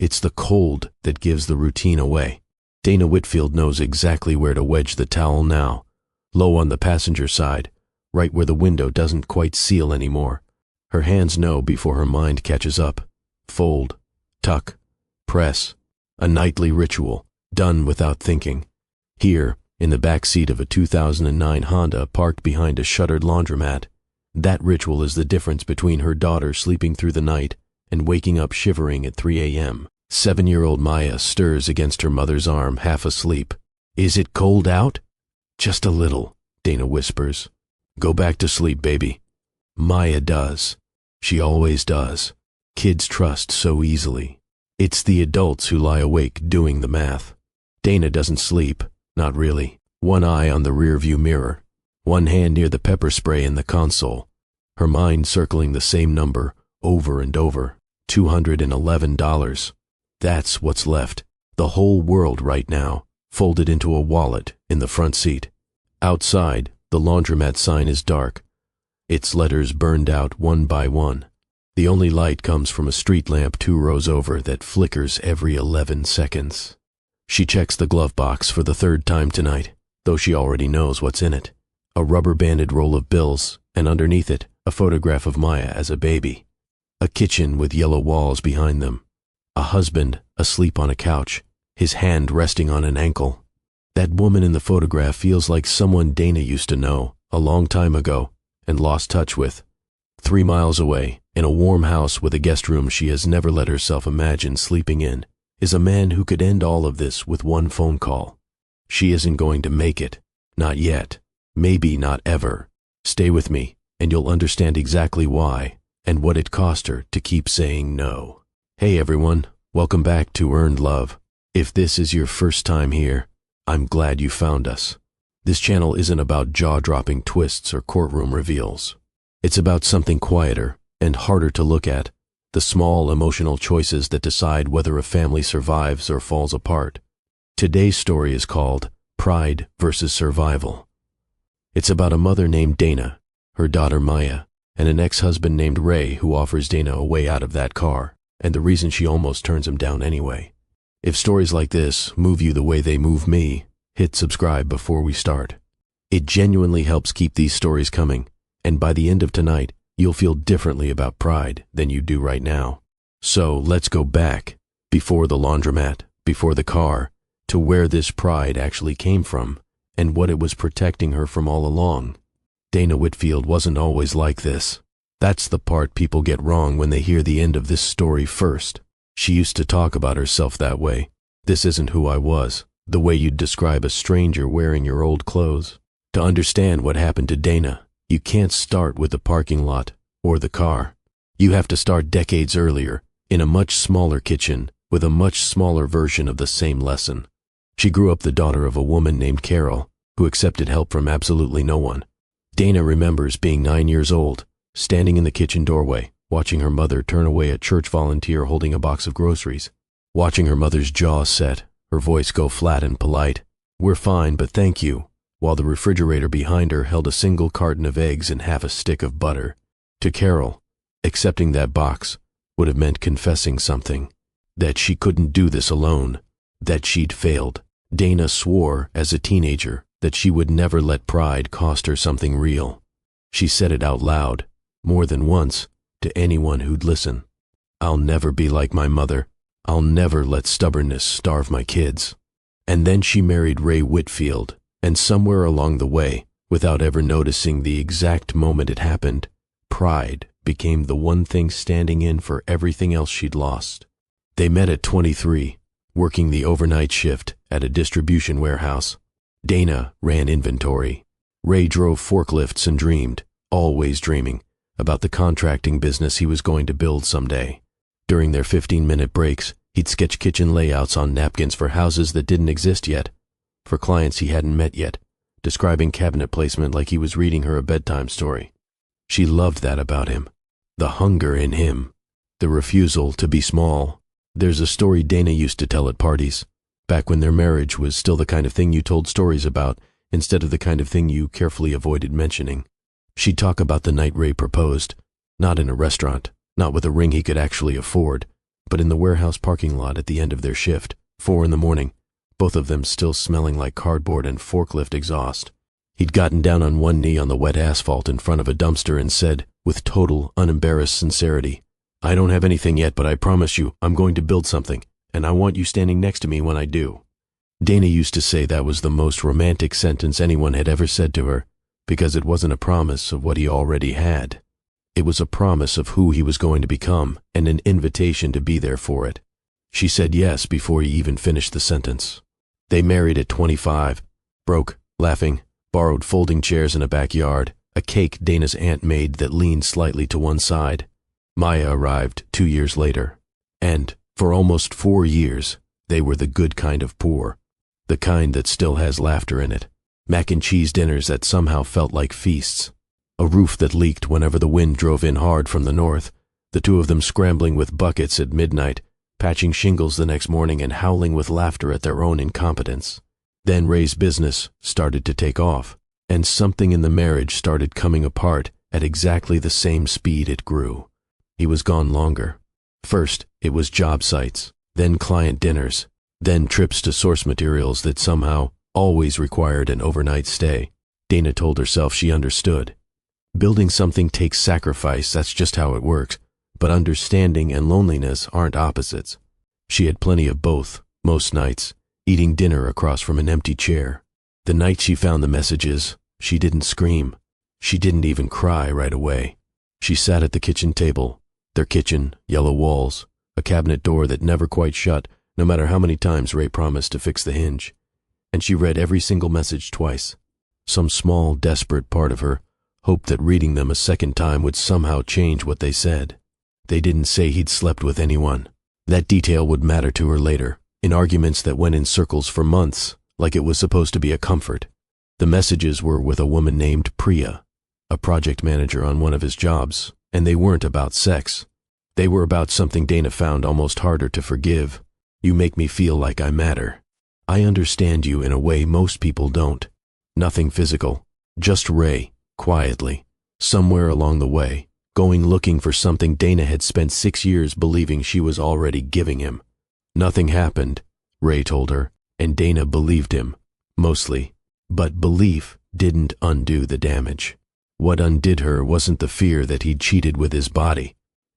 It's the cold that gives the routine away. Dana Whitfield knows exactly where to wedge the towel now, low on the passenger side, right where the window doesn't quite seal anymore. Her hands know before her mind catches up. Fold, tuck, press, a nightly ritual, done without thinking. Here, in the back seat of a 2009 Honda parked behind a shuttered laundromat, that ritual is the difference between her daughter sleeping through the night and waking up shivering at 3 a.m. 7-year-old Maya stirs against her mother's arm, half asleep. "Is it cold out?" "Just a little," Dana whispers. "Go back to sleep, baby." Maya does. She always does. Kids trust so easily. It's the adults who lie awake doing the math. Dana doesn't sleep, not really. One eye on the rearview mirror, one hand near the pepper spray in the console, her mind circling the same number over and over. $211. That's what's left. The whole world right now, folded into a wallet in the front seat. Outside, the laundromat sign is dark, its letters burned out one by one. The only light comes from a street lamp 2 rows over that flickers every 11 seconds. She checks the glove box for the 3rd time tonight, though she already knows what's in it. A rubber-banded roll of bills, and underneath it, a photograph of Maya as a baby. A kitchen with yellow walls behind them. A husband asleep on a couch, his hand resting on an ankle. That woman in the photograph feels like someone Dana used to know a long time ago and lost touch with. 3 miles away, in a warm house with a guest room she has never let herself imagine sleeping in, is a man who could end all of this with one phone call. She isn't going to make it. Not yet. Maybe not ever. Stay with me, and you'll understand exactly why and what it cost her to keep saying no. Hey everyone, welcome back to Earned Love. If this is your first time here, I'm glad you found us. This channel isn't about jaw-dropping twists or courtroom reveals. It's about something quieter and harder to look at, the small emotional choices that decide whether a family survives or falls apart. Today's story is called Pride versus Survival. It's about a mother named Dana, her daughter Maya, and an ex-husband named Ray who offers Dana a way out of that car, and the reason she almost turns him down anyway. If stories like this move you the way they move me, hit subscribe before we start. It genuinely helps keep these stories coming, and by the end of tonight, you'll feel differently about pride than you do right now. So let's go back, before the laundromat, before the car, to where this pride actually came from, and what it was protecting her from all along. Dana Whitfield wasn't always like this. That's the part people get wrong when they hear the end of this story first. She used to talk about herself that way. "This isn't who I was," the way you'd describe a stranger wearing your old clothes. To understand what happened to Dana, you can't start with the parking lot or the car. You have to start decades earlier, in a much smaller kitchen, with a much smaller version of the same lesson. She grew up the daughter of a woman named Carol, who accepted help from absolutely no one. Dana remembers being 9 years old, standing in the kitchen doorway, watching her mother turn away a church volunteer holding a box of groceries, watching her mother's jaw set, her voice go flat and polite, "We're fine, but thank you," while the refrigerator behind her held a single carton of eggs and half a stick of butter. To Carol, accepting that box would have meant confessing something, that she couldn't do this alone, that she'd failed. Dana swore as a teenager that she would never let pride cost her something real. She said it out loud, more than once, to anyone who'd listen. "I'll never be like my mother. I'll never let stubbornness starve my kids." And then she married Ray Whitfield, and somewhere along the way, without ever noticing the exact moment it happened, pride became the one thing standing in for everything else she'd lost. They met at 23, working the overnight shift at a distribution warehouse. Dana ran inventory. Ray drove forklifts and dreamed, always dreaming, about the contracting business he was going to build someday. During their 15-minute breaks, he'd sketch kitchen layouts on napkins for houses that didn't exist yet, for clients he hadn't met yet, describing cabinet placement like he was reading her a bedtime story. She loved that about him. The hunger in him. The refusal to be small. There's a story Dana used to tell at parties, back when their marriage was still the kind of thing you told stories about instead of the kind of thing you carefully avoided mentioning. She'd talk about the night Ray proposed, not in a restaurant, not with a ring he could actually afford, But in the warehouse parking lot at the end of their shift, 4 in the morning, both of them still smelling like cardboard and forklift exhaust, he'd gotten down on one knee on the wet asphalt in front of a dumpster and said, with total, unembarrassed sincerity, "I don't have anything yet, but I promise you I'm going to build something, and I want you standing next to me when I do." Dana used to say that was the most romantic sentence anyone had ever said to her, because it wasn't a promise of what he already had. It was a promise of who he was going to become and an invitation to be there for it. She said yes before he even finished the sentence. They married at 25, broke, laughing, borrowed folding chairs in a backyard, a cake Dana's aunt made that leaned slightly to one side. Maya arrived 2 years later, and for almost 4 years, they were the good kind of poor, the kind that still has laughter in it, mac and cheese dinners that somehow felt like feasts, a roof that leaked whenever the wind drove in hard from the north, the two of them scrambling with buckets at midnight, patching shingles the next morning and howling with laughter at their own incompetence. Then Ray's business started to take off, and something in the marriage started coming apart at exactly the same speed it grew. He was gone longer. First, it was job sites, then client dinners, then trips to source materials that somehow always required an overnight stay. Dana told herself she understood. Building something takes sacrifice, that's just how it works, but understanding and loneliness aren't opposites. She had plenty of both, most nights, eating dinner across from an empty chair. The night she found the messages, she didn't scream. She didn't even cry right away. She sat at the kitchen table, their kitchen, yellow walls, a cabinet door that never quite shut, no matter how many times Ray promised to fix the hinge. And she read every single message twice. Some small, desperate part of her hoped that reading them a second time would somehow change what they said. They didn't say he'd slept with anyone. That detail would matter to her later, in arguments that went in circles for months, like it was supposed to be a comfort. The messages were with a woman named Priya, a project manager on one of his jobs, and they weren't about sex. They were about something Dana found almost harder to forgive. "You make me feel like I matter. I understand you in a way most people don't." Nothing physical, just Ray, quietly, somewhere along the way, going looking for something Dana had spent 6 years believing she was already giving him. Nothing happened, Ray told her, and Dana believed him, mostly. But belief didn't undo the damage. What undid her wasn't the fear that he'd cheated with his body.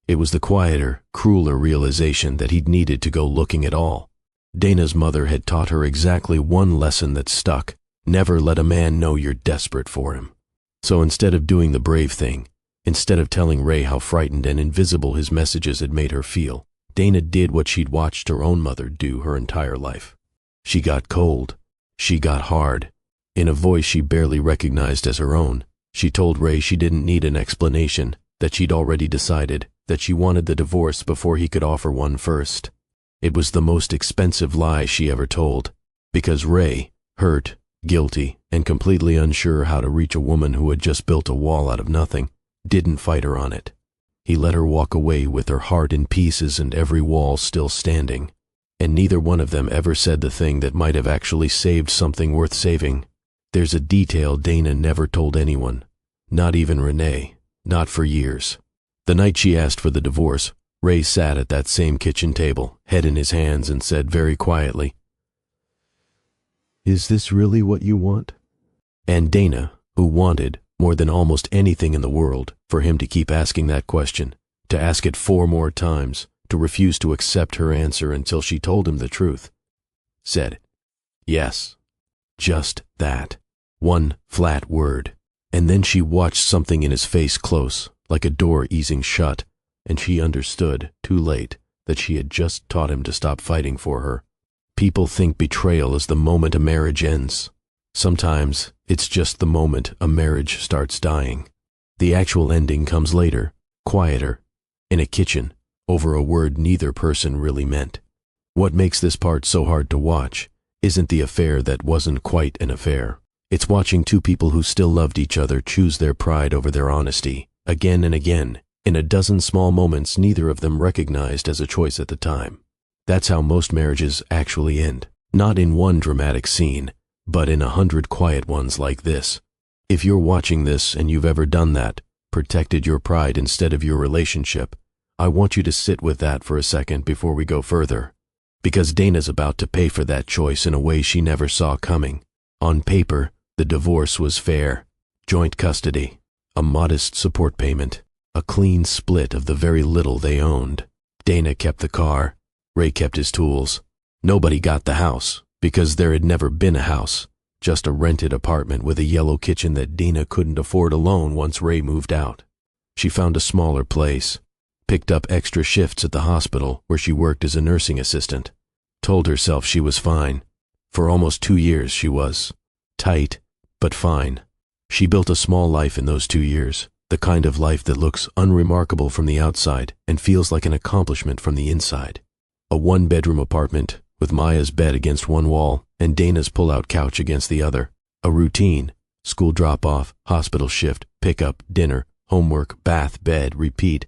It was the quieter, crueler realization that he'd needed to go looking at all. Dana's mother had taught her exactly one lesson that stuck: never let a man know you're desperate for him. So instead of doing the brave thing, instead of telling Ray how frightened and invisible his messages had made her feel, Dana did what she'd watched her own mother do her entire life. She got cold. She got hard. In a voice she barely recognized as her own, she told Ray she didn't need an explanation, that she'd already decided, that she wanted the divorce before he could offer one first. It was the most expensive lie she ever told, because Ray, hurt, guilty, and completely unsure how to reach a woman who had just built a wall out of nothing, didn't fight her on it. He let her walk away with her heart in pieces and every wall still standing. And neither one of them ever said the thing that might have actually saved something worth saving. There's a detail Dana never told anyone, not even Renee, not for years. The night she asked for the divorce, Ray sat at that same kitchen table, head in his hands, and said very quietly, "Is this really what you want?" And Dana, who wanted, more than almost anything in the world, for him to keep asking that question, to ask it 4 more times, to refuse to accept her answer until she told him the truth, said, "Yes." Just that. One flat word. And then she watched something in his face close, like a door easing shut, and she understood, too late, that she had just taught him to stop fighting for her. People think betrayal is the moment a marriage ends. Sometimes it's just the moment a marriage starts dying. The actual ending comes later, quieter, in a kitchen, over a word neither person really meant. What makes this part so hard to watch isn't the affair that wasn't quite an affair. It's watching two people who still loved each other choose their pride over their honesty, again and again, in a dozen small moments neither of them recognized as a choice at the time. That's how most marriages actually end. Not in one dramatic scene, but in 100 quiet ones like this. If you're watching this and you've ever done that, protected your pride instead of your relationship, I want you to sit with that for a second before we go further, because Dana's about to pay for that choice in a way she never saw coming. On paper, the divorce was fair. Joint custody, a modest support payment, a clean split of the very little they owned. Dana kept the car, Ray kept his tools. Nobody got the house, because there had never been a house, just a rented apartment with a yellow kitchen that Dana couldn't afford alone once Ray moved out. She found a smaller place, picked up extra shifts at the hospital where she worked as a nursing assistant, told herself she was fine. For almost 2 years she was. Tight, but fine. She built a small life in those 2 years, the kind of life that looks unremarkable from the outside and feels like an accomplishment from the inside. A 1-bedroom apartment with Maya's bed against one wall and Dana's pull-out couch against the other. A routine, school drop-off, hospital shift, pickup, dinner, homework, bath, bed, repeat,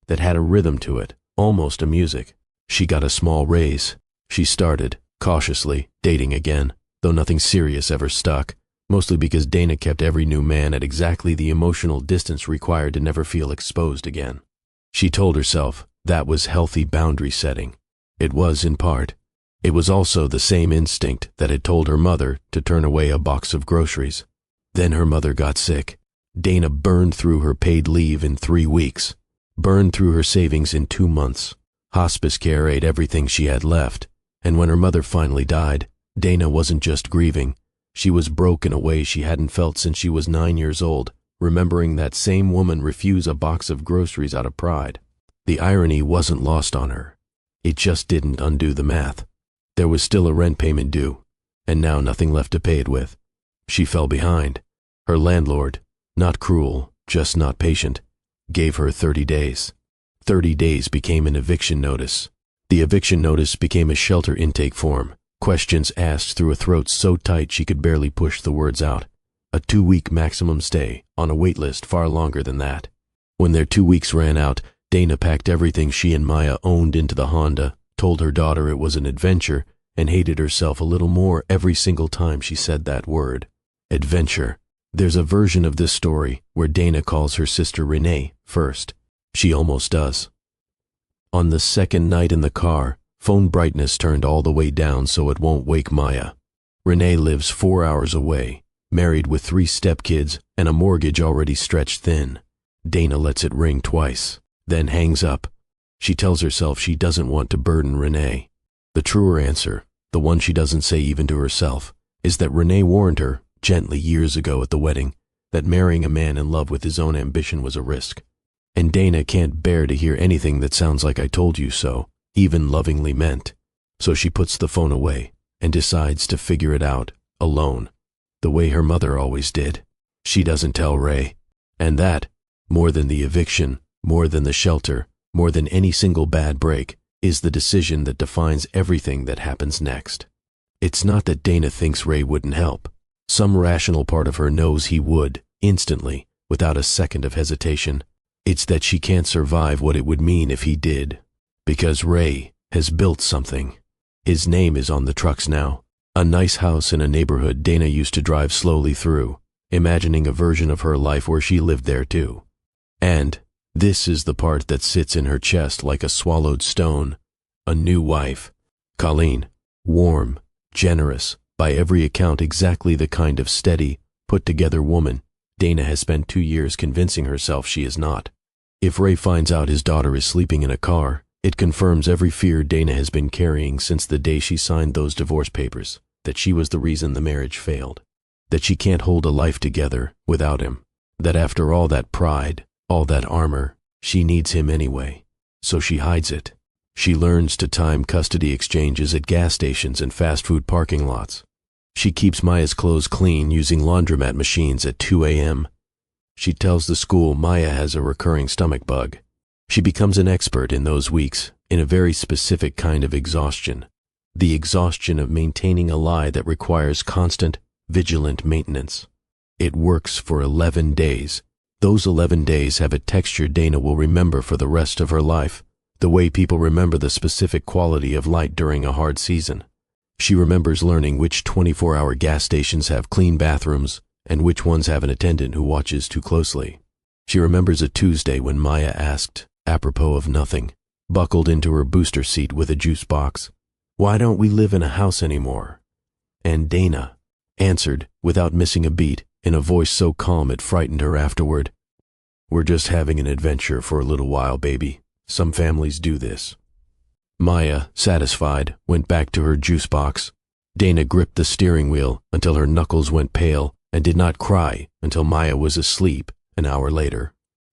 that had a rhythm to it, almost a music. She got a small raise. She started, cautiously, dating again, though nothing serious ever stuck, mostly because Dana kept every new man at exactly the emotional distance required to never feel exposed again. She told herself that was healthy boundary setting. It was in part. It was also the same instinct that had told her mother to turn away a box of groceries. Then her mother got sick. Dana burned through her paid leave in 3 weeks, burned through her savings in 2 months. Hospice care ate everything she had left, and when her mother finally died, Dana wasn't just grieving. She was broke in a way she hadn't felt since she was 9 years old, remembering that same woman refuse a box of groceries out of pride. The irony wasn't lost on her. It just didn't undo the math. There was still a rent payment due, and now nothing left to pay it with. She fell behind. Her landlord, not cruel, just not patient, gave her 30 days. 30 days became an eviction notice. The eviction notice became a shelter intake form, questions asked through a throat so tight she could barely push the words out. A 2-week maximum stay, on a wait list far longer than that. When their 2 weeks ran out, Dana packed everything she and Maya owned into the Honda, told her daughter it was an adventure, and hated herself a little more every single time she said that word. Adventure. There's a version of this story where Dana calls her sister Renee first. She almost does. On the second night in the car, phone brightness turned all the way down so it won't wake Maya. Renee lives 4 hours away, married with 3 stepkids and a mortgage already stretched thin. Dana lets it ring twice, then hangs up. She tells herself she doesn't want to burden Renee. The truer answer, the one she doesn't say even to herself, is that Renee warned her, gently years ago at the wedding, that marrying a man in love with his own ambition was a risk. And Dana can't bear to hear anything that sounds like "I told you so," even lovingly meant. So she puts the phone away and decides to figure it out, alone, the way her mother always did. She doesn't tell Ray. And that, more than the eviction, more than the shelter, more than any single bad break, is the decision that defines everything that happens next. It's not that Dana thinks Ray wouldn't help. Some rational part of her knows he would, instantly, without a second of hesitation. It's that she can't survive what it would mean if he did. Because Ray has built something. His name is on the trucks now. A nice house in a neighborhood Dana used to drive slowly through, imagining a version of her life where she lived there too. And this is the part that sits in her chest like a swallowed stone. A new wife. Colleen. Warm, generous, by every account exactly the kind of steady, put-together woman Dana has spent 2 years convincing herself she is not. If Ray finds out his daughter is sleeping in a car, it confirms every fear Dana has been carrying since the day she signed those divorce papers, that she was the reason the marriage failed, that she can't hold a life together without him, that after all that pride, all that armor, she needs him anyway. So she hides it. She learns to time custody exchanges at gas stations and fast food parking lots. She keeps Maya's clothes clean using laundromat machines at 2 a.m. She tells the school Maya has a recurring stomach bug. She becomes an expert in those weeks in a very specific kind of exhaustion, the exhaustion of maintaining a lie that requires constant, vigilant maintenance. It works for 11 days. Those 11 days have a texture Dana will remember for the rest of her life, the way people remember the specific quality of light during a hard season. She remembers learning which 24-hour gas stations have clean bathrooms and which ones have an attendant who watches too closely. She remembers a Tuesday when Maya asked, apropos of nothing, buckled into her booster seat with a juice box. "Why don't we live in a house anymore?" And Dana answered, without missing a beat, in a voice so calm it frightened her afterward. "We're just having an adventure for a little while, baby. Some families do this." Maya, satisfied, went back to her juice box. Dana gripped the steering wheel until her knuckles went pale and did not cry until Maya was asleep an hour later.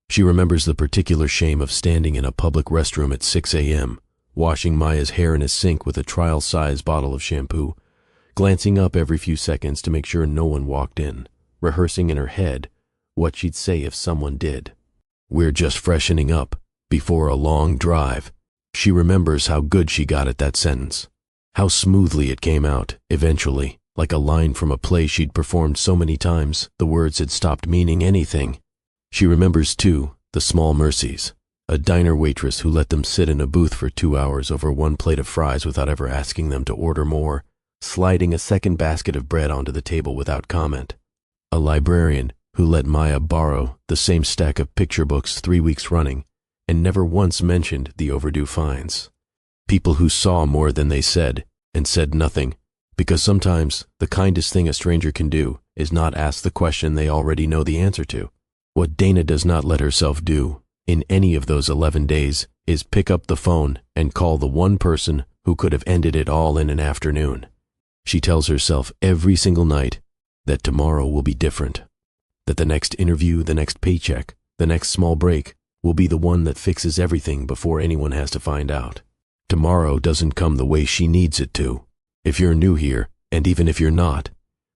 She remembers the particular shame of standing in a public restroom at 6 a.m., washing Maya's hair in a sink with a trial-size bottle of shampoo, glancing up every few seconds to make sure no one walked in, rehearsing in her head what she'd say if someone did. "We're just freshening up before a long drive." She remembers how good she got at that sentence, how smoothly it came out, eventually, like a line from a play she'd performed so many times the words had stopped meaning anything. She remembers, too, the small mercies, a diner waitress who let them sit in a booth for 2 hours over one plate of fries without ever asking them to order more, sliding a second basket of bread onto the table without comment, a librarian who let Maya borrow the same stack of picture books 3 weeks running and never once mentioned the overdue fines. People who saw more than they said and said nothing, because sometimes the kindest thing a stranger can do is not ask the question they already know the answer to. What Dana does not let herself do in any of those 11 days is pick up the phone and call the one person who could have ended it all in an afternoon. She tells herself every single night that tomorrow will be different, that the next interview, the next paycheck, the next small break will be the one that fixes everything before anyone has to find out. Tomorrow doesn't come the way she needs it to. If you're new here, and even if you're not,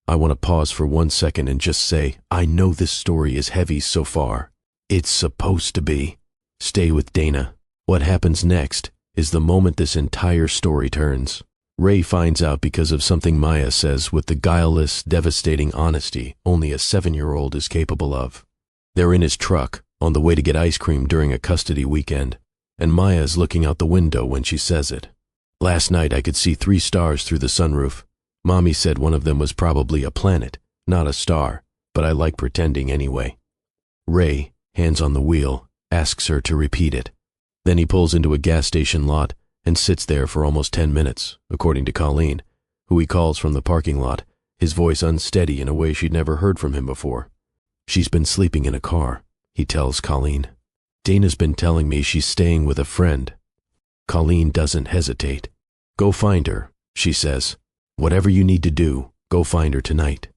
I want to pause for 1 second and just say, I know this story is heavy so far. It's supposed to be. Stay with Dana. What happens next is the moment this entire story turns. Ray finds out because of something Maya says with the guileless, devastating honesty only a 7-year-old is capable of. They're in his truck, on the way to get ice cream during a custody weekend, and Maya's looking out the window when she says it. "Last night I could see 3 stars through the sunroof. Mommy said one of them was probably a planet, not a star, but I like pretending anyway." Ray, hands on the wheel, asks her to repeat it. Then he pulls into a gas station lot and sits there for almost 10 minutes, according to Colleen, who he calls from the parking lot, his voice unsteady in a way she'd never heard from him before. "She's been sleeping in a car," he tells Colleen. "Dana's been telling me she's staying with a friend." Colleen doesn't hesitate. "Go find her," she says. "Whatever you need to do, go find her tonight."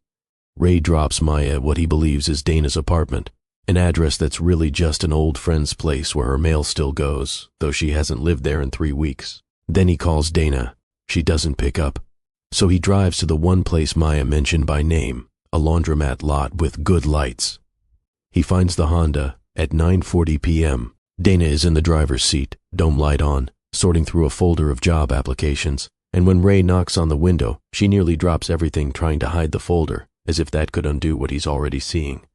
Ray drops Maya at what he believes is Dana's apartment, an address that's really just an old friend's place where her mail still goes, though she hasn't lived there in 3 weeks. Then he calls Dana. She doesn't pick up. So he drives to the one place Maya mentioned by name, a laundromat lot with good lights. He finds the Honda at 9:40 p.m. Dana is in the driver's seat, dome light on, sorting through a folder of job applications, and when Ray knocks on the window, she nearly drops everything trying to hide the folder, as if that could undo what he's already seeing.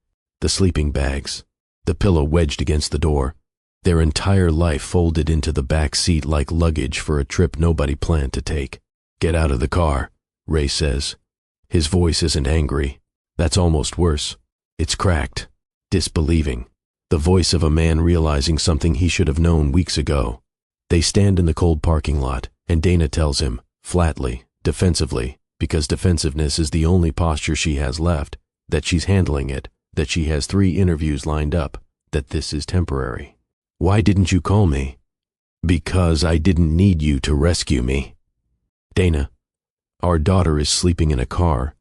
The sleeping bags, the pillow wedged against the door, their entire life folded into the back seat like luggage for a trip nobody planned to take. "Get out of the car," Ray says. His voice isn't angry. That's almost worse. It's cracked, disbelieving. The voice of a man realizing something he should have known weeks ago. They stand in the cold parking lot, and Dana tells him, flatly, defensively, because defensiveness is the only posture she has left, that she's handling it, that she has 3 interviews lined up, that this is temporary. "Why didn't you call me?" "Because I didn't need you to rescue me." "Dana, our daughter is sleeping in a car."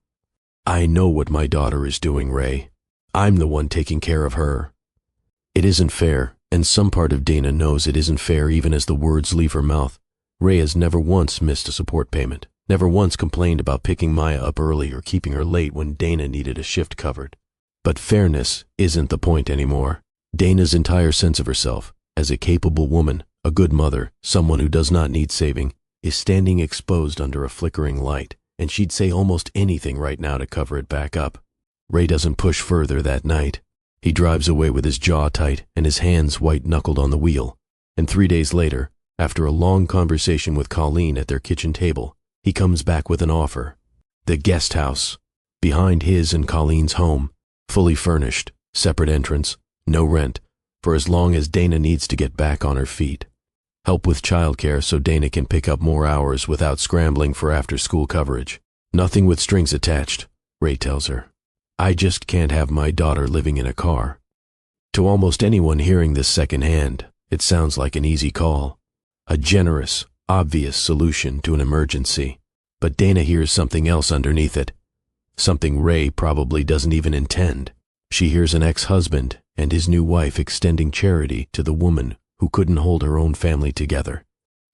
"I know what my daughter is doing, Ray. I'm the one taking care of her." It isn't fair, and some part of Dana knows it isn't fair even as the words leave her mouth. Ray has never once missed a support payment, never once complained about picking Maya up early or keeping her late when Dana needed a shift covered. But fairness isn't the point anymore. Dana's entire sense of herself, as a capable woman, a good mother, someone who does not need saving, is standing exposed under a flickering light, and she'd say almost anything right now to cover it back up. Ray doesn't push further that night. He drives away with his jaw tight and his hands white-knuckled on the wheel. And 3 days later, after a long conversation with Colleen at their kitchen table, he comes back with an offer. The guest house, behind his and Colleen's home, fully furnished, separate entrance, no rent, for as long as Dana needs to get back on her feet. Help with childcare so Dana can pick up more hours without scrambling for after-school coverage. Nothing with strings attached, Ray tells her. I just can't have my daughter living in a car. To almost anyone hearing this secondhand, it sounds like an easy call. A generous, obvious solution to an emergency. But Dana hears something else underneath it. Something Ray probably doesn't even intend. She hears an ex-husband and his new wife extending charity to the woman who couldn't hold her own family together.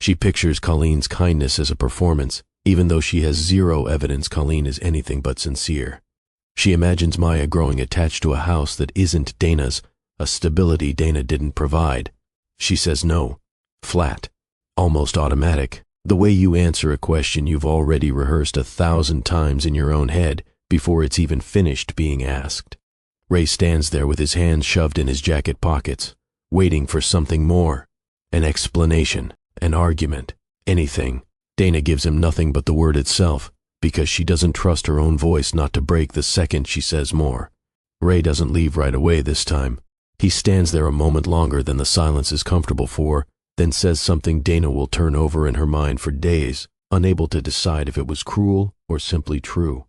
She pictures Colleen's kindness as a performance, even though she has zero evidence Colleen is anything but sincere. She imagines Maya growing attached to a house that isn't Dana's, a stability Dana didn't provide. She says no, flat, almost automatic, the way you answer a question you've already rehearsed 1,000 times in your own head before it's even finished being asked. Ray stands there with his hands shoved in his jacket pockets, waiting for something more, an explanation, an argument, anything. Dana gives him nothing but the word itself, because she doesn't trust her own voice not to break the second she says more. Ray doesn't leave right away this time. He stands there a moment longer than the silence is comfortable for, then says something Dana will turn over in her mind for days, unable to decide if it was cruel or simply true.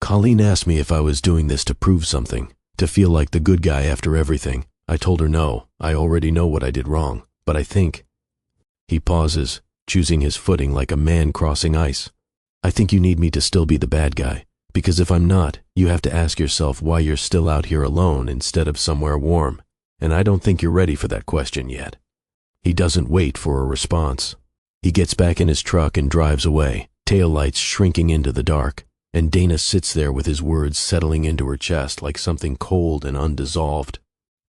Colleen asked me if I was doing this to prove something, to feel like the good guy after everything. I told her no, I already know what I did wrong, but I think... He pauses, choosing his footing like a man crossing ice. I think you need me to still be the bad guy, because if I'm not, you have to ask yourself why you're still out here alone instead of somewhere warm, and I don't think you're ready for that question yet. He doesn't wait for a response. He gets back in his truck and drives away, taillights shrinking into the dark, and Dana sits there with his words settling into her chest like something cold and undissolved.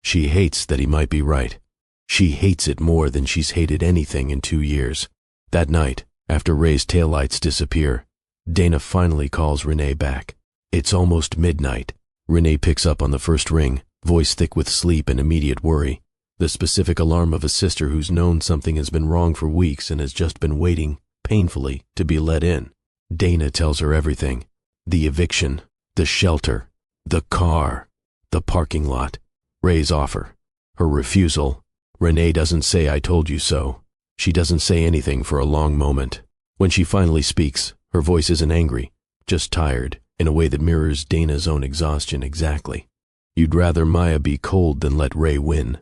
She hates that he might be right. She hates it more than she's hated anything in 2 years. That night, after Ray's taillights disappear, Dana finally calls Renee back. It's almost midnight. Renee picks up on the first ring, voice thick with sleep and immediate worry. The specific alarm of a sister who's known something has been wrong for weeks and has just been waiting, painfully, to be let in. Dana tells her everything. The eviction, the shelter, the car, the parking lot, Ray's offer, her refusal. Renee doesn't say I told you so. She doesn't say anything for a long moment. When she finally speaks, her voice isn't angry, just tired, in a way that mirrors Dana's own exhaustion exactly. You'd rather Maya be cold than let Ray win.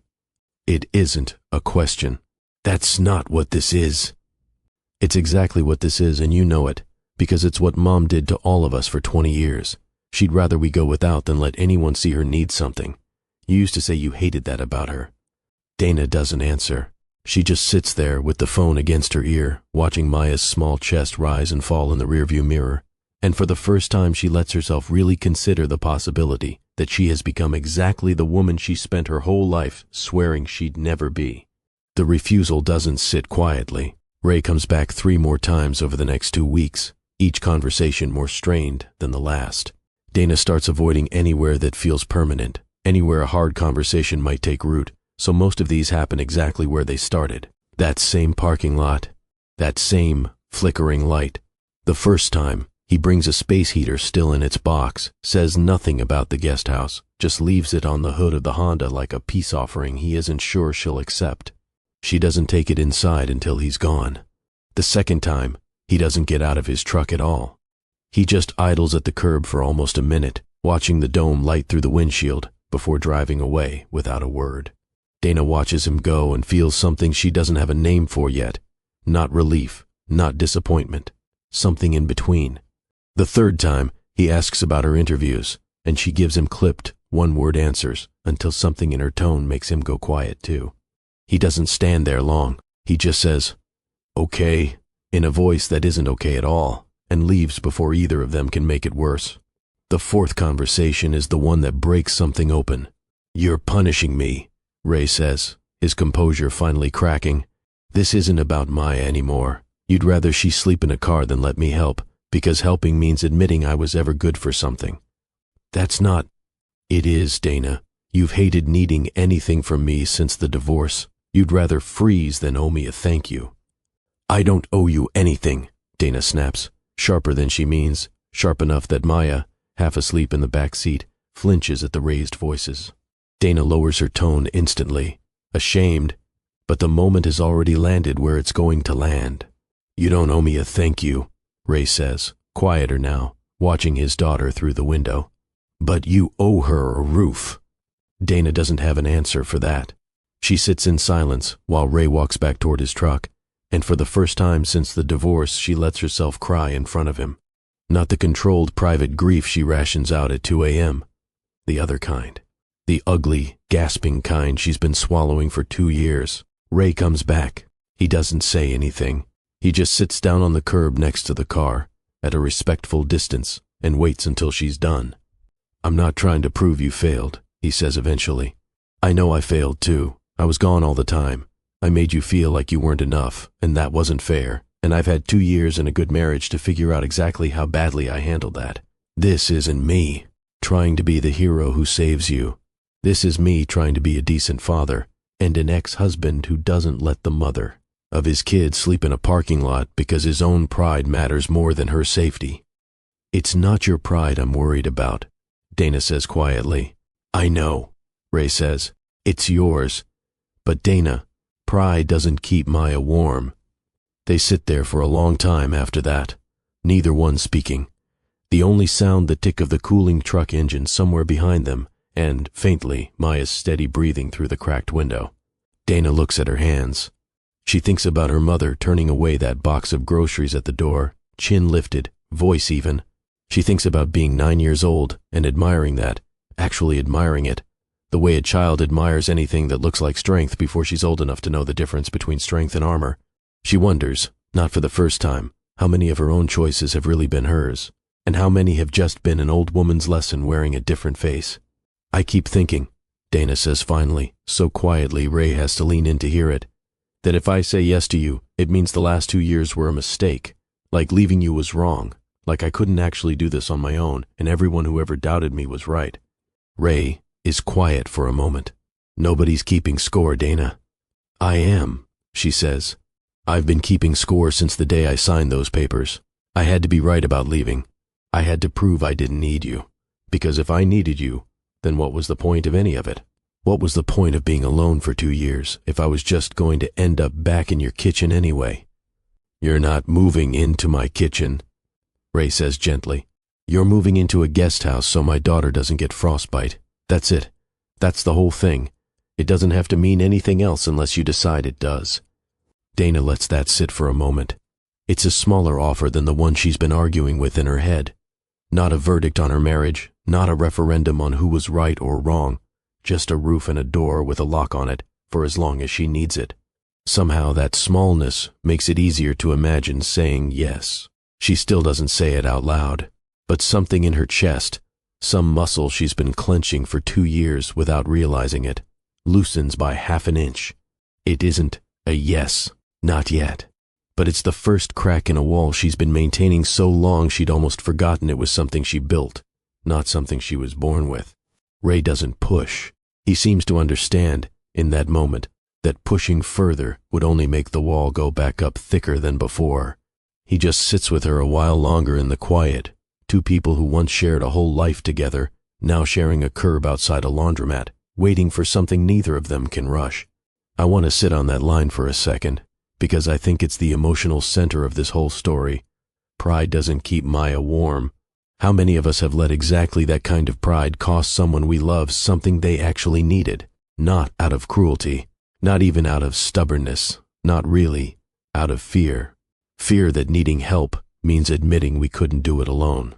It isn't a question. That's not what this is. It's exactly what this is, and you know it, because it's what Mom did to all of us for 20 years. She'd rather we go without than let anyone see her need something. You used to say you hated that about her. Dana doesn't answer. She just sits there with the phone against her ear, watching Maya's small chest rise and fall in the rearview mirror. And for the first time she lets herself really consider the possibility that she has become exactly the woman she spent her whole life swearing she'd never be. The refusal doesn't sit quietly. Ray comes back 3 more times over the next 2 weeks, each conversation more strained than the last. Dana starts avoiding anywhere that feels permanent, anywhere a hard conversation might take root, so most of these happen exactly where they started. That same parking lot, that same flickering light. The first time, he brings a space heater still in its box, says nothing about the guest house, just leaves it on the hood of the Honda like a peace offering he isn't sure she'll accept. She doesn't take it inside until he's gone. The second time, he doesn't get out of his truck at all. He just idles at the curb for almost a minute, watching the dome light through the windshield before driving away without a word. Dana watches him go and feels something she doesn't have a name for yet. Not relief, not disappointment, something in between. The third time, he asks about her interviews, and she gives him clipped, one-word answers until something in her tone makes him go quiet too. He doesn't stand there long. He just says, "Okay," in a voice that isn't okay at all, and leaves before either of them can make it worse. The fourth conversation is the one that breaks something open. "You're punishing me," Ray says, his composure finally cracking. "This isn't about Maya anymore. You'd rather she sleep in a car than let me help, because helping means admitting I was ever good for something. That's not..." "It is, Dana. You've hated needing anything from me since the divorce. You'd rather freeze than owe me a thank you." "I don't owe you anything," Dana snaps, sharper than she means, sharp enough that Maya, half asleep in the back seat, flinches at the raised voices. Dana lowers her tone instantly, ashamed, but the moment has already landed where it's going to land. You don't owe me a thank you, Ray says, quieter now, watching his daughter through the window. But you owe her a roof. Dana doesn't have an answer for that. She sits in silence while Ray walks back toward his truck, and for the first time since the divorce, she lets herself cry in front of him. Not the controlled private grief she rations out at 2 a.m. The other kind. The ugly, gasping kind she's been swallowing for 2 years. Ray comes back. He doesn't say anything. He just sits down on the curb next to the car, at a respectful distance, and waits until she's done. I'm not trying to prove you failed, he says eventually. I know I failed too. I was gone all the time. I made you feel like you weren't enough, and that wasn't fair, and I've had 2 years and a good marriage to figure out exactly how badly I handled that. This isn't me, trying to be the hero who saves you. This is me trying to be a decent father, and an ex-husband who doesn't let the mother of his kids sleep in a parking lot because his own pride matters more than her safety. It's not your pride I'm worried about, Dana says quietly. I know, Ray says. It's yours. But Dana, pride doesn't keep Maya warm. They sit there for a long time after that, neither one speaking. The only sound the tick of the cooling truck engine somewhere behind them, and, faintly, Maya's steady breathing through the cracked window. Dana looks at her hands. She thinks about her mother turning away that box of groceries at the door, chin lifted, voice even. She thinks about being 9 years old and admiring that, actually admiring it, the way a child admires anything that looks like strength before she's old enough to know the difference between strength and armor. She wonders, not for the first time, how many of her own choices have really been hers, and how many have just been an old woman's lesson wearing a different face. I keep thinking, Dana says finally, so quietly Ray has to lean in to hear it, that if I say yes to you, it means the last 2 years were a mistake, like leaving you was wrong, like I couldn't actually do this on my own, and everyone who ever doubted me was right. Ray is quiet for a moment. Nobody's keeping score, Dana. I am, she says. I've been keeping score since the day I signed those papers. I had to be right about leaving. I had to prove I didn't need you. Because if I needed you, then what was the point of any of it? What was the point of being alone for 2 years if I was just going to end up back in your kitchen anyway? You're not moving into my kitchen, Ray says gently. You're moving into a guest house so my daughter doesn't get frostbite. That's it. That's the whole thing. It doesn't have to mean anything else unless you decide it does. Dana lets that sit for a moment. It's a smaller offer than the one she's been arguing with in her head. Not a verdict on her marriage, not a referendum on who was right or wrong, just a roof and a door with a lock on it for as long as she needs it. Somehow that smallness makes it easier to imagine saying yes. She still doesn't say it out loud, but something in her chest, some muscle she's been clenching for 2 years without realizing it, loosens by half an inch. It isn't a yes, not yet, but it's the first crack in a wall she's been maintaining so long she'd almost forgotten it was something she built, not something she was born with. Ray doesn't push. He seems to understand, in that moment, that pushing further would only make the wall go back up thicker than before. He just sits with her a while longer in the quiet, two people who once shared a whole life together, now sharing a curb outside a laundromat, waiting for something neither of them can rush. I want to sit on that line for a second, because I think it's the emotional center of this whole story. Pride doesn't keep Maya warm. How many of us have let exactly that kind of pride cost someone we love something they actually needed? Not out of cruelty, not even out of stubbornness, not really, out of fear. Fear that needing help means admitting we couldn't do it alone.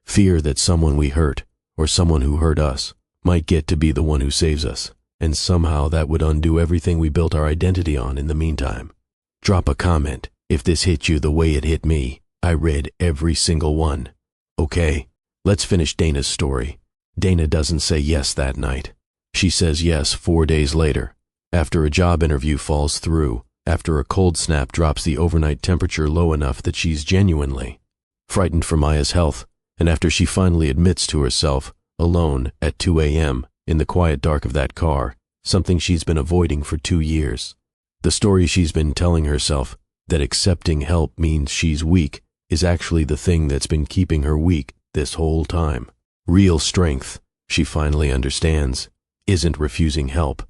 Fear that someone we hurt, or someone who hurt us, might get to be the one who saves us, and somehow that would undo everything we built our identity on in the meantime. Drop a comment if this hit you the way it hit me. I read every single one. Okay, let's finish Dana's story. Dana doesn't say yes that night. She says yes 4 days later, after a job interview falls through, after a cold snap drops the overnight temperature low enough that she's genuinely frightened for Maya's health, and after she finally admits to herself, alone at 2 a.m. in the quiet dark of that car, something she's been avoiding for 2 years. The story she's been telling herself, that accepting help means she's weak, is actually the thing that's been keeping her weak this whole time. Real strength, she finally understands, isn't refusing help.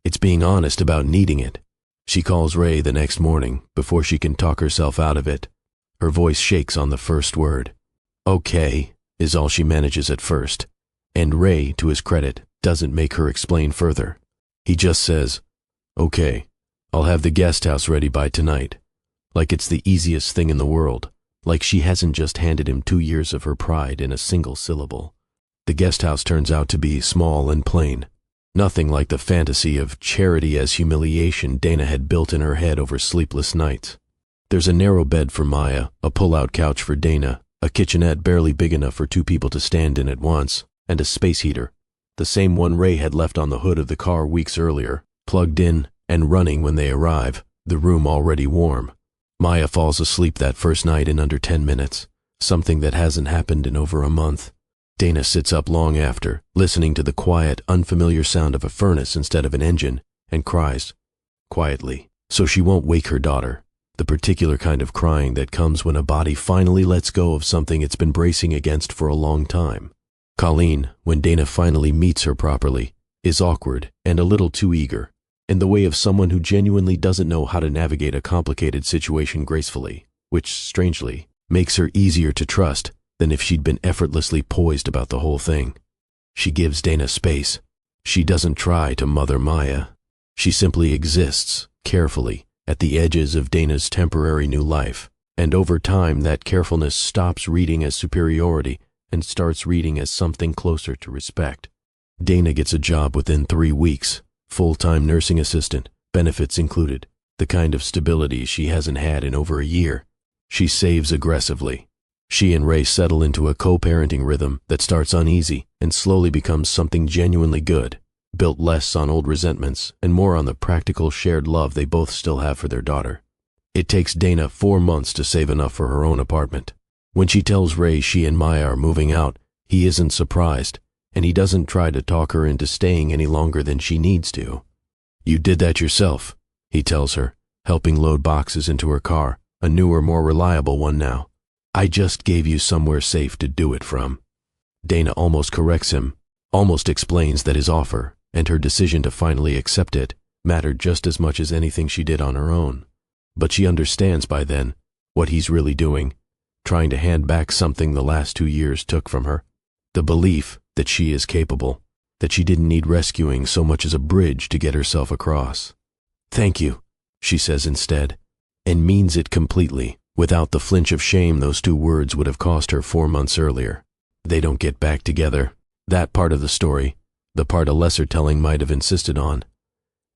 It's being honest about needing it. She calls Ray the next morning before she can talk herself out of it. Her voice shakes on the first word. Okay, is all she manages at first. And Ray, to his credit, doesn't make her explain further. He just says, okay, I'll have the guest house ready by tonight. Like it's the easiest thing in the world. Like she hasn't just handed him 2 years of her pride in a single syllable. The guest house turns out to be small and plain. Nothing like the fantasy of charity as humiliation Dana had built in her head over sleepless nights. There's a narrow bed for Maya, a pull-out couch for Dana, a kitchenette barely big enough for 2 people to stand in at once, and a space heater, the same one Ray had left on the hood of the car weeks earlier, plugged in and running when they arrive, the room already warm. Maya falls asleep that first night in under 10 minutes, something that hasn't happened in over a month. Dana sits up long after, listening to the quiet, unfamiliar sound of a furnace instead of an engine, and cries, quietly, so she won't wake her daughter, the particular kind of crying that comes when a body finally lets go of something it's been bracing against for a long time. Colleen, when Dana finally meets her properly, is awkward and a little too eager, in the way of someone who genuinely doesn't know how to navigate a complicated situation gracefully, which, strangely, makes her easier to trust than if she'd been effortlessly poised about the whole thing. She gives Dana space. She doesn't try to mother Maya. She simply exists, carefully, at the edges of Dana's temporary new life, and over time that carefulness stops reading as superiority and starts reading as something closer to respect. Dana gets a job within 3 weeks, full-time nursing assistant, benefits included, the kind of stability she hasn't had in over a year. She saves aggressively. She and Ray settle into a co-parenting rhythm that starts uneasy and slowly becomes something genuinely good, built less on old resentments and more on the practical shared love they both still have for their daughter. It takes Dana 4 months to save enough for her own apartment. When she tells Ray she and Maya are moving out, he isn't surprised, and he doesn't try to talk her into staying any longer than she needs to. You did that yourself, he tells her, helping load boxes into her car, a newer, more reliable one now. I just gave you somewhere safe to do it from. Dana almost corrects him, almost explains that his offer, and her decision to finally accept it, mattered just as much as anything she did on her own. But she understands by then what he's really doing, trying to hand back something the last 2 years took from her, the belief that she is capable, that she didn't need rescuing so much as a bridge to get herself across. Thank you, she says instead, and means it completely, without the flinch of shame those 2 words would have cost her 4 months earlier. They don't get back together. That part of the story, the part a lesser telling might have insisted on,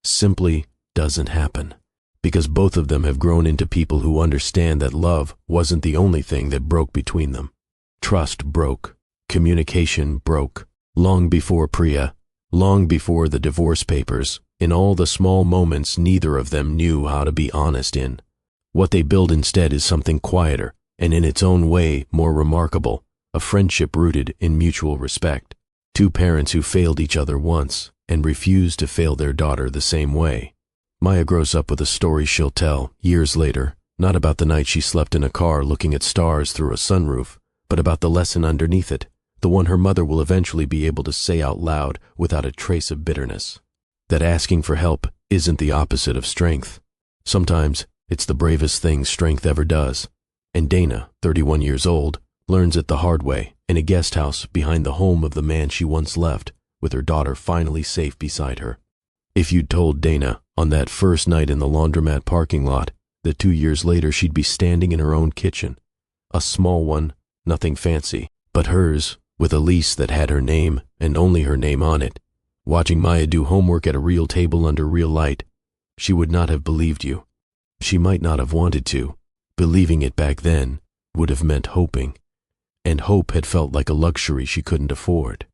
simply doesn't happen, because both of them have grown into people who understand that love wasn't the only thing that broke between them. Trust broke. Communication broke. Long before Priya, long before the divorce papers, in all the small moments neither of them knew how to be honest in. What they build instead is something quieter, and in its own way more remarkable, a friendship rooted in mutual respect. 2 parents who failed each other once and refused to fail their daughter the same way. Maya grows up with a story she'll tell, years later, not about the night she slept in a car looking at stars through a sunroof, but about the lesson underneath it, the one her mother will eventually be able to say out loud without a trace of bitterness. That asking for help isn't the opposite of strength. Sometimes it's the bravest thing strength ever does. And Dana, 31 years old, learns it the hard way in a guest house behind the home of the man she once left, with her daughter finally safe beside her. If you'd told Dana, on that first night in the laundromat parking lot, that 2 years later she'd be standing in her own kitchen, a small one, nothing fancy, but hers, with a lease that had her name and only her name on it, watching Maya do homework at a real table under real light, she would not have believed you. She might not have wanted to. Believing it back then would have meant hoping, and hope had felt like a luxury she couldn't afford.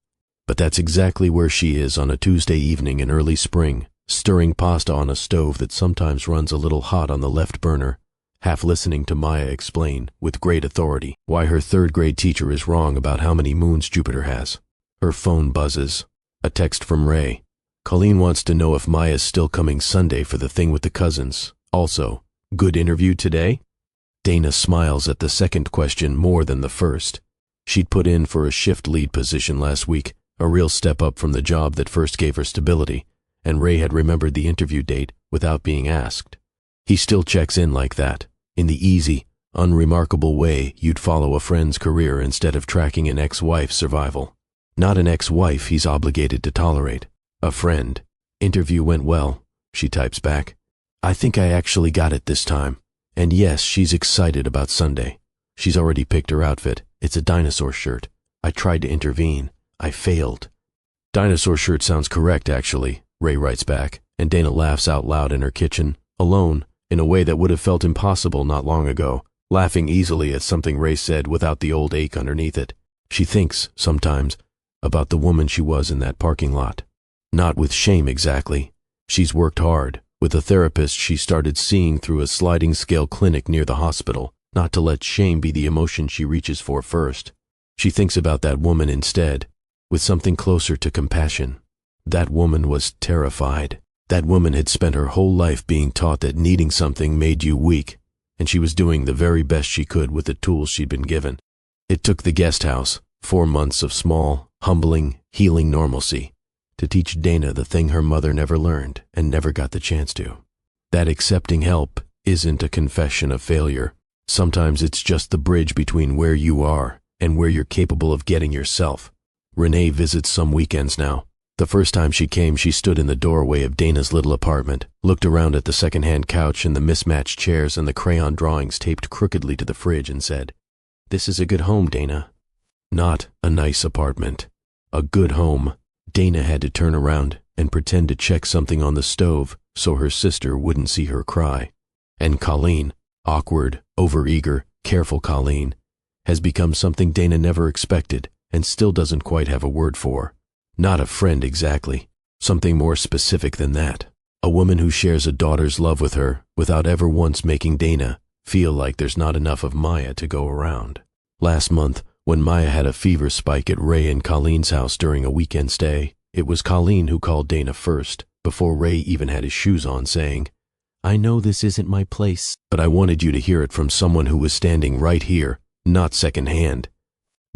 But that's exactly where she is on a Tuesday evening in early spring, stirring pasta on a stove that sometimes runs a little hot on the left burner, half listening to Maya explain, with great authority, why her 3rd-grade teacher is wrong about how many moons Jupiter has. Her phone buzzes. A text from Ray. Colleen wants to know if Maya's still coming Sunday for the thing with the cousins. Also, good interview today? Dana smiles at the second question more than the first. She'd put in for a shift lead position last week, A real step up from the job that first gave her stability, and Ray had remembered the interview date without being asked. He still checks in like that, in the easy, unremarkable way you'd follow a friend's career instead of tracking an ex-wife's survival. Not an ex-wife he's obligated to tolerate. A friend. Interview went well, she types back. I think I actually got it this time. And yes, she's excited about Sunday. She's already picked her outfit. It's a dinosaur shirt. I tried to intervene. I failed. Dinosaur shirt sounds correct, actually, Ray writes back, and Dana laughs out loud in her kitchen, alone, in a way that would have felt impossible not long ago, laughing easily at something Ray said without the old ache underneath it. She thinks, sometimes, about the woman she was in that parking lot. Not with shame exactly. She's worked hard, with a therapist she started seeing through a sliding scale clinic near the hospital, not to let shame be the emotion she reaches for first. She thinks about that woman instead, with something closer to compassion. That woman was terrified. That woman had spent her whole life being taught that needing something made you weak, and she was doing the very best she could with the tools she'd been given. It took the guest house, 4 months of small, humbling, healing normalcy, to teach Dana the thing her mother never learned and never got the chance to. That accepting help isn't a confession of failure. Sometimes it's just the bridge between where you are and where you're capable of getting yourself. Renee visits some weekends now. The first time she came, she stood in the doorway of Dana's little apartment, looked around at the second-hand couch and the mismatched chairs and the crayon drawings taped crookedly to the fridge and said, "This is a good home, Dana." Not a nice apartment. A good home. Dana had to turn around and pretend to check something on the stove so her sister wouldn't see her cry. And Colleen, awkward, overeager, careful Colleen, has become something Dana never expected and still doesn't quite have a word for. Not a friend exactly. Something more specific than that. A woman who shares a daughter's love with her without ever once making Dana feel like there's not enough of Maya to go around. Last month, when Maya had a fever spike at Ray and Colleen's house during a weekend stay, it was Colleen who called Dana first, before Ray even had his shoes on, saying, "I know this isn't my place, but I wanted you to hear it from someone who was standing right here, not secondhand."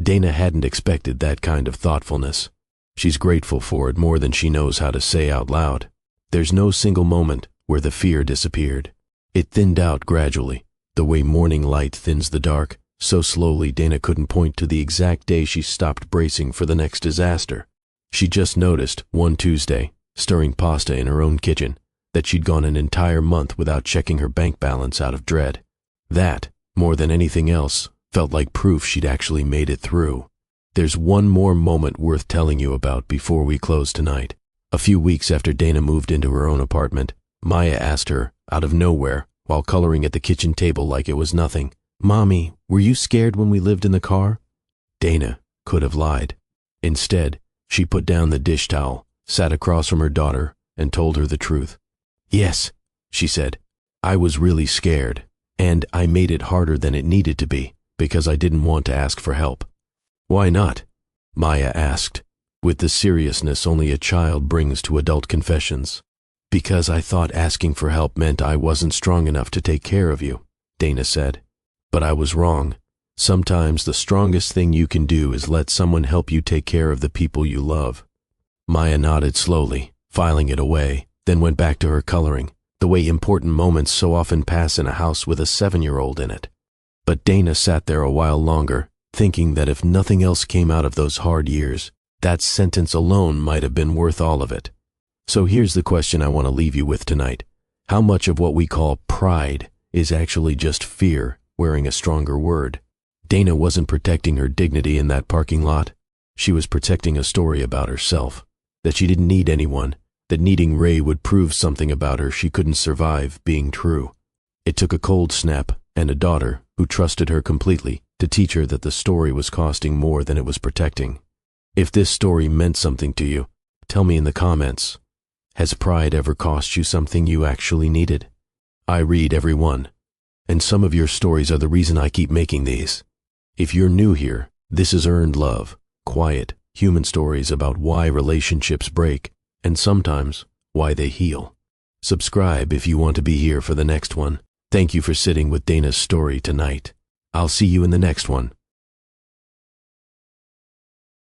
Dana hadn't expected that kind of thoughtfulness. She's grateful for it more than she knows how to say out loud. There's no single moment where the fear disappeared. It thinned out gradually, the way morning light thins the dark, so slowly Dana couldn't point to the exact day she stopped bracing for the next disaster. She just noticed, one Tuesday, stirring pasta in her own kitchen, that she'd gone an entire month without checking her bank balance out of dread. That, more than anything else, felt like proof she'd actually made it through. There's one more moment worth telling you about before we close tonight. A few weeks after Dana moved into her own apartment, Maya asked her, out of nowhere, while coloring at the kitchen table like it was nothing, "Mommy, were you scared when we lived in the car?" Dana could have lied. Instead, she put down the dish towel, sat across from her daughter, and told her the truth. "Yes," she said, "I was really scared, and I made it harder than it needed to be, because I didn't want to ask for help." "Why not?" Maya asked, with the seriousness only a child brings to adult confessions. "Because I thought asking for help meant I wasn't strong enough to take care of you," Dana said. "But I was wrong. Sometimes the strongest thing you can do is let someone help you take care of the people you love." Maya nodded slowly, filing it away, then went back to her coloring, the way important moments so often pass in a house with a 7-year-old in it. But Dana sat there a while longer, thinking that if nothing else came out of those hard years, that sentence alone might have been worth all of it. So here's the question I want to leave you with tonight. How much of what we call pride is actually just fear wearing a stronger word? Dana wasn't protecting her dignity in that parking lot. She was protecting a story about herself, that she didn't need anyone, that needing Ray would prove something about her she couldn't survive being true. It took a cold snap and a daughter who trusted her completely to teach her that the story was costing more than it was protecting. If this story meant something to you, tell me in the comments. Has pride ever cost you something you actually needed? I read every one, and some of your stories are the reason I keep making these. If you're new here, this is Earned Love, quiet, human stories about why relationships break, and sometimes why they heal. Subscribe if you want to be here for the next one. Thank you for sitting with Dana's story tonight. I'll see you in the next one.